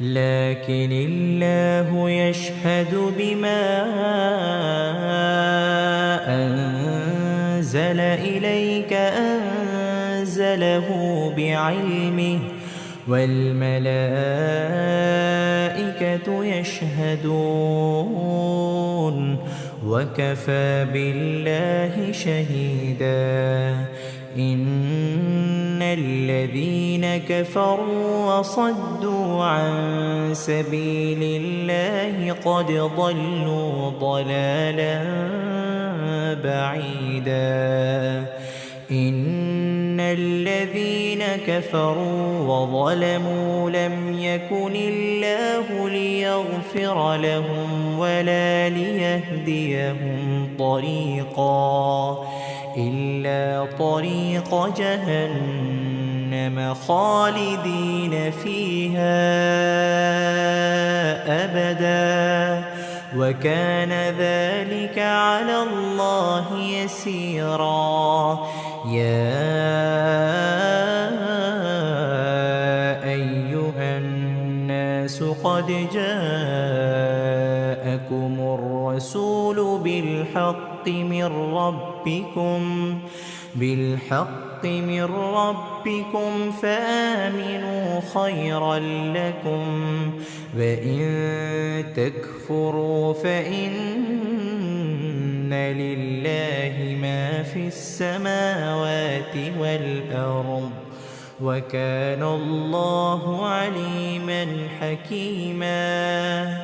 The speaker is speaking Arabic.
لكن الله يشهد بما أنزل إليك أنزله بعلمه والملائكة يشهدون وكفى بالله شهيدا. إن الذين كفروا وصدوا عن سبيل الله قد ضلوا ضلالا بعيدا. إن الذين كفروا وظلموا لم يكن الله ليغفر لهم ولا ليهديهم طريقا إلا طريق جهنم خالدين فيها أبدا وكان ذلك على الله يسيرا. يا أيها الناس قد جاءكم الرسول بالحق من ربكم فآمنوا خيرا لكم وإن تكفروا فإن لله ما في السماوات والأرض وكان الله عليما حكيما.